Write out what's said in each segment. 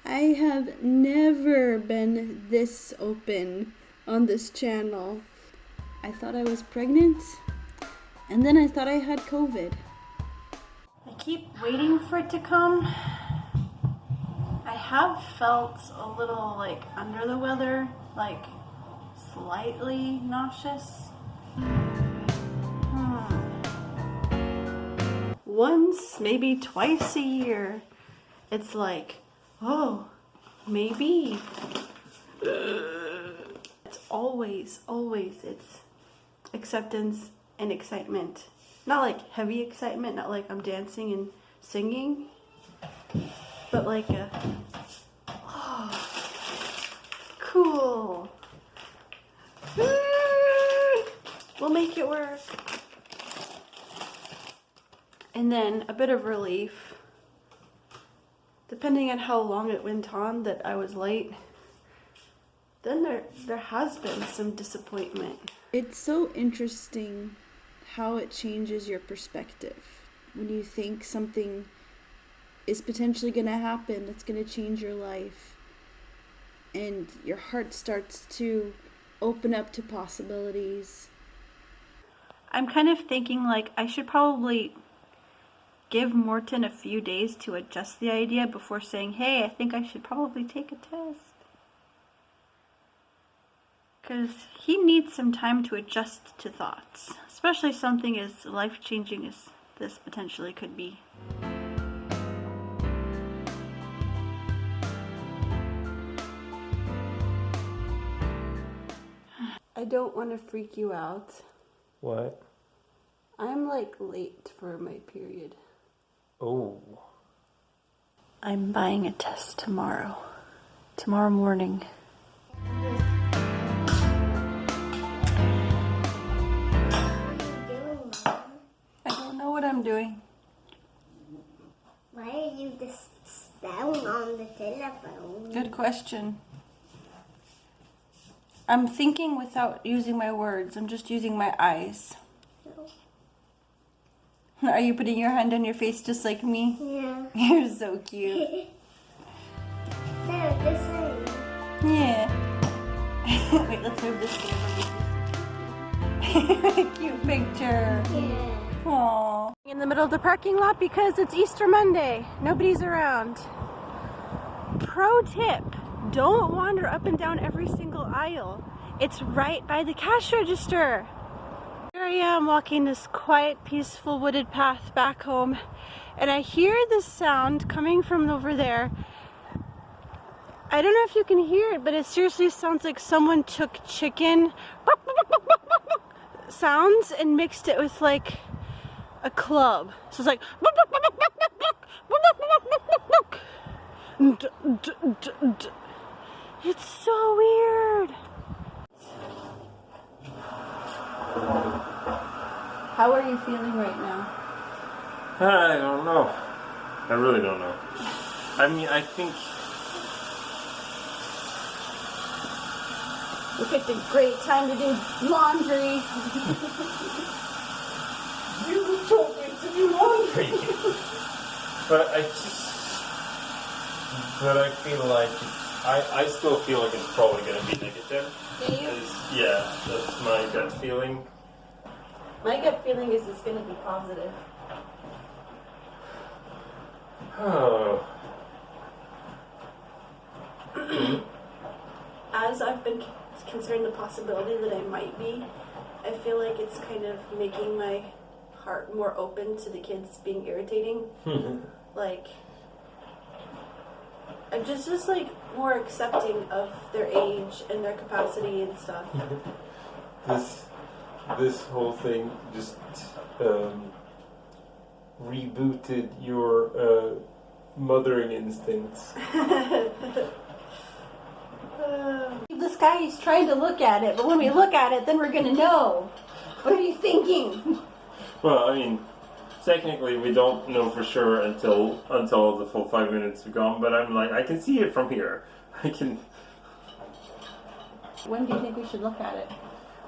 I have never been this open on this channel. I thought I was pregnant, and then I thought I had COVID. I keep waiting for it to come. I have felt a little like under the weather, like slightly nauseous. Once, maybe twice a year, it's like, oh, maybe. It's always, it's acceptance and excitement. Not like heavy excitement, not like I'm dancing and singing, but like a, oh, cool. We'll make it work. And then a bit of relief, depending on how long it went on that I was late. Then there has been some disappointment. It's so interesting how it changes your perspective. When you think something is potentially going to happen, that's going to change your life. And your heart starts to open up to possibilities. I'm kind of thinking like I should probably give Morton a few days to adjust the idea before saying, hey, I think I should probably take a test. Because he needs some time to adjust to thoughts, especially something as life-changing as this potentially could be. I don't want to freak you out. What? I'm like late for my period. Oh. I'm buying a test tomorrow morning. I don't know what I'm doing. Why are you just down on the telephone? Good question. I'm thinking without using my words. I'm just using my eyes. No. Are you putting your hand on your face just like me? Yeah. You're so cute. No, the same. Yeah. Wait, let's move this camera. Cute picture. Yeah. Aww. In the middle of the parking lot because it's Easter Monday. Nobody's around. Pro tip. Don't wander up and down every single aisle. It's right by the cash register. Here I am walking this quiet, peaceful, wooded path back home, and I hear this sound coming from over there. I don't know if you can hear it, but it seriously sounds like someone took chicken sounds and mixed it with like a club. So it's like it's so weird. How are you feeling right now? I don't know. I really don't know. I mean, I think... We picked a great time to do laundry. You told me to do laundry. But I feel like I still feel like it's probably going to be negative. Do you? Yeah, that's my gut feeling. My gut feeling is it's going to be positive. Oh. As I've been considering the possibility that I might be, I feel like it's kind of making my heart more open to the kids being irritating. Like, I'm just like more accepting of their age and their capacity and stuff. This whole thing just rebooted your mothering instincts. This guy is trying to look at it, but when we look at it, then we're gonna know. What are you thinking? Well, I mean, technically we don't know for sure until the full 5 minutes have gone, but I'm like, I can see it from here. I can... When do you think we should look at it?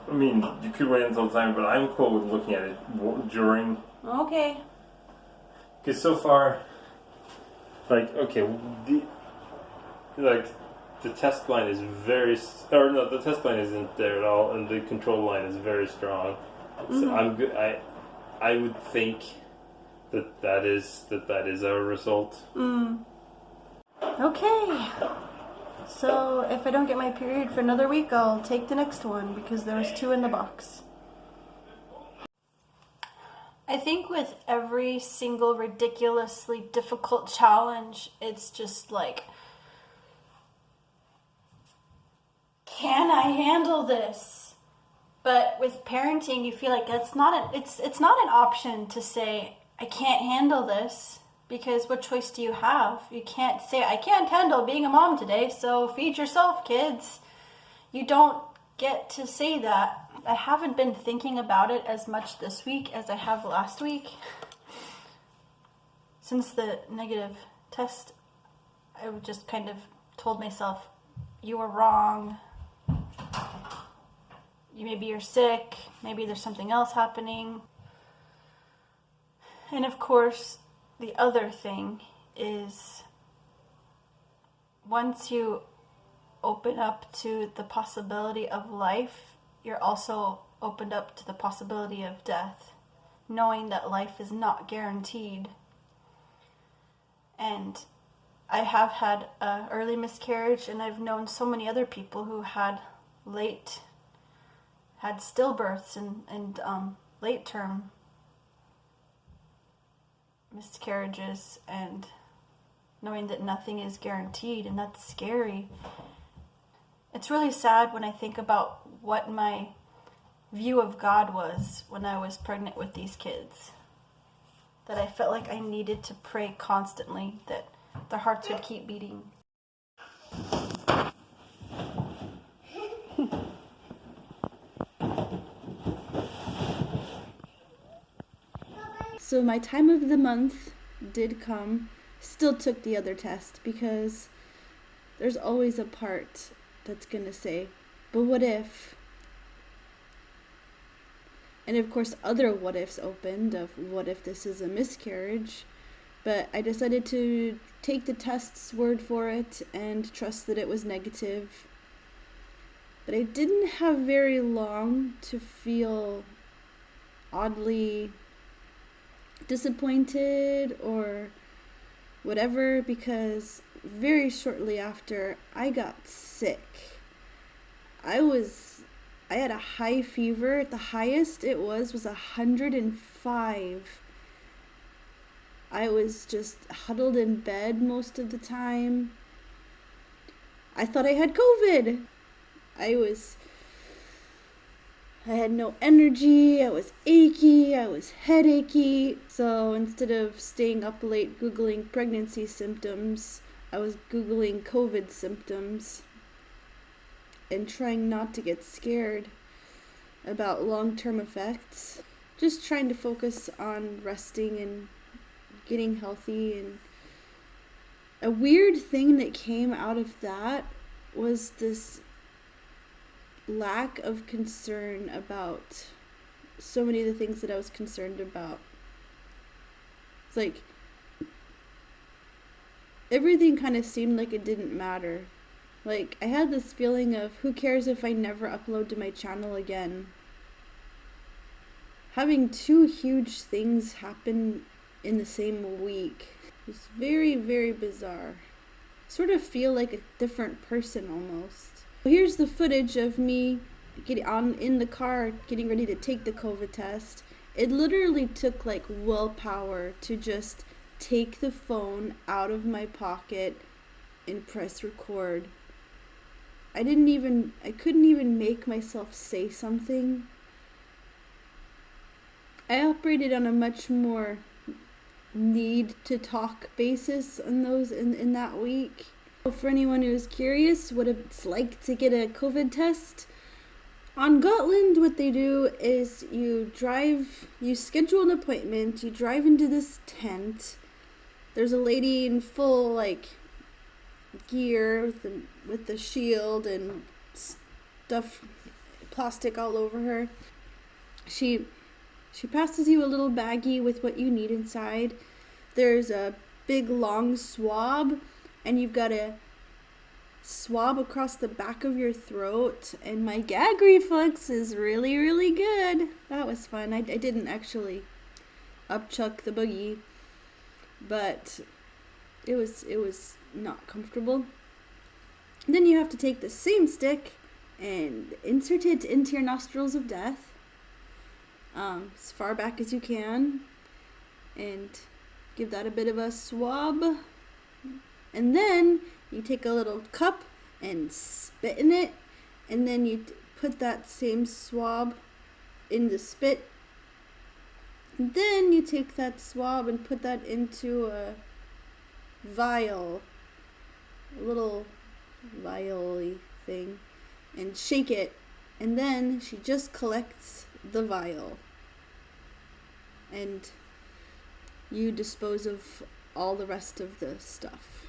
I mean, you could wait until time, but I'm cool with looking at it during. Okay. Because so far, like, okay, like the test line is the test line isn't there at all, and the control line is very strong. So I'm good. I would think that is our result. Okay. So if I don't get my period for another week, I'll take the next one because there was 2 in the box. I think with every single ridiculously difficult challenge, it's just like, can I handle this? But with parenting, you feel like it's not an option to say I can't handle this, because what choice do you have? You can't say I can't handle being a mom today, so feed yourself, kids. You don't get to say that. I haven't been thinking about it as much this week as I have last week. Since the negative test, I just kind of told myself, you were wrong. Maybe you're sick. Maybe there's something else happening. And of course, the other thing is, once you open up to the possibility of life, you're also opened up to the possibility of death, knowing that life is not guaranteed. And I have had an early miscarriage, and I've known so many other people who had stillbirths and late term miscarriages, and knowing that nothing is guaranteed, and that's scary. It's really sad when I think about what my view of God was when I was pregnant with these kids, that I felt like I needed to pray constantly that their hearts would keep beating. So my time of the month did come. Still took the other test because there's always a part that's gonna say, but what if? And of course other what ifs opened of what if this is a miscarriage, but I decided to take the test's word for it and trust that it was negative. But I didn't have very long to feel oddly disappointed or whatever, because very shortly after I got sick. I had a high fever. The highest it was 105. I was just huddled in bed most of the time. I thought I had COVID. I had no energy, I was achy, I was headachy. So instead of staying up late Googling pregnancy symptoms, I was Googling COVID symptoms and trying not to get scared about long-term effects. Just trying to focus on resting and getting healthy. And a weird thing that came out of that was this lack of concern about so many of the things that I was concerned about. It's like everything kind of seemed like it didn't matter. Like I had this feeling of, who cares if I never upload to my channel again? Having 2 huge things happen in the same week was very, very bizarre. Sort of feel like a different person almost. Here's the footage of me in the car getting ready to take the COVID test. It literally took like willpower to just take the phone out of my pocket and press record. I couldn't even make myself say something. I operated on a much more need to talk basis in that week. For anyone who is curious what it's like to get a COVID test, on Gotland what they do is you schedule an appointment, you drive into this tent. There's a lady in full like gear with the shield and stuff, plastic all over her. She passes you a little baggie with what you need inside. There's a big long swab, and you've got to swab across the back of your throat, and my gag reflex is really, really good. That was fun. I didn't actually upchuck the boogie, but it was not comfortable. Then you have to take the same stick and insert it into your nostrils of death, as far back as you can, and give that a bit of a swab. And then you take a little cup and spit in it, and then you put that same swab in the spit. And then you take that swab and put that into a vial, a little vial-y thing, and shake it. And then she just collects the vial, and you dispose of all the rest of the stuff.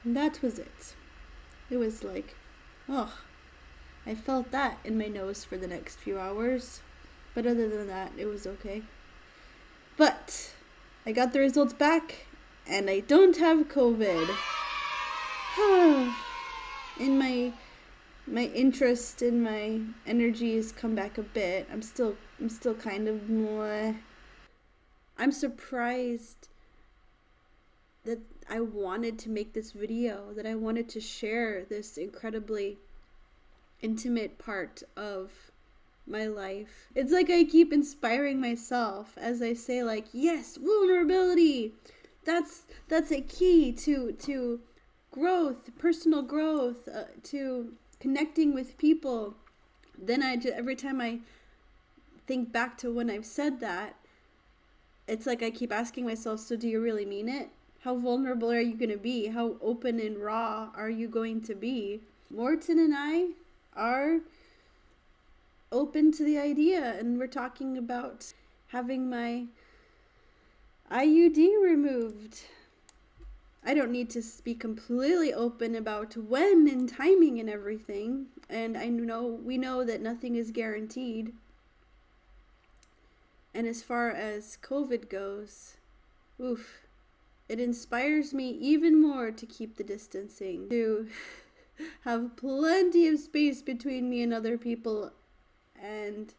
And that was it. It was like, oh, I felt that in my nose for the next few hours. But other than that, it was okay. But I got the results back, and I don't have COVID. And my interest in my energy has come back a bit. I'm still kind of more. I'm surprised that I wanted to make this video, that I wanted to share this incredibly intimate part of my life. It's like I keep inspiring myself as I say, like, yes, vulnerability. That's a key to growth, personal growth, to connecting with people. Then every time I think back to when I've said that, it's like I keep asking myself, so do you really mean it? How vulnerable are you going to be? How open and raw are you going to be? Morton and I are open to the idea, and we're talking about having my IUD removed. I don't need to be completely open about when and timing and everything, and we know that nothing is guaranteed. And as far as COVID goes, oof, it inspires me even more to keep the distancing, to have plenty of space between me and other people, and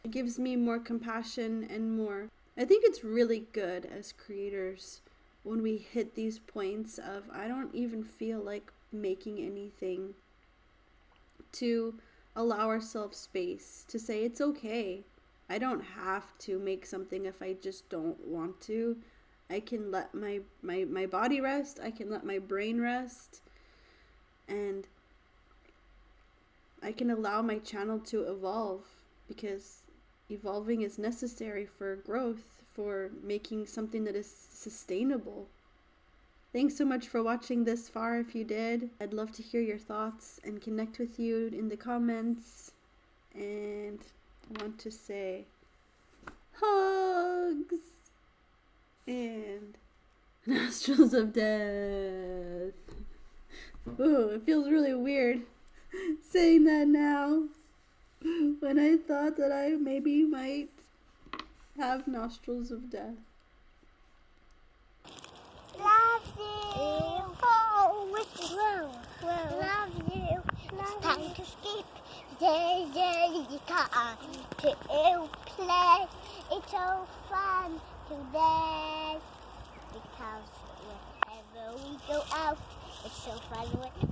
it gives me more compassion and more. I think it's really good as creators when we hit these points of I don't even feel like making anything, to allow ourselves space to say it's okay. I don't have to make something if I just don't want to. I can let my body rest. I can let my brain rest. And I can allow my channel to evolve, because evolving is necessary for growth, for making something that is sustainable. Thanks so much for watching this far. If you did, I'd love to hear your thoughts and connect with you in the comments. And I want to say hugs and nostrils of death. Ooh, it feels really weird saying that now, when I thought that I maybe might have nostrils of death. Love you. Oh, it's love you. It's time to skip. There's time to play. It's so fun today. Because whenever we go out, it's so fun when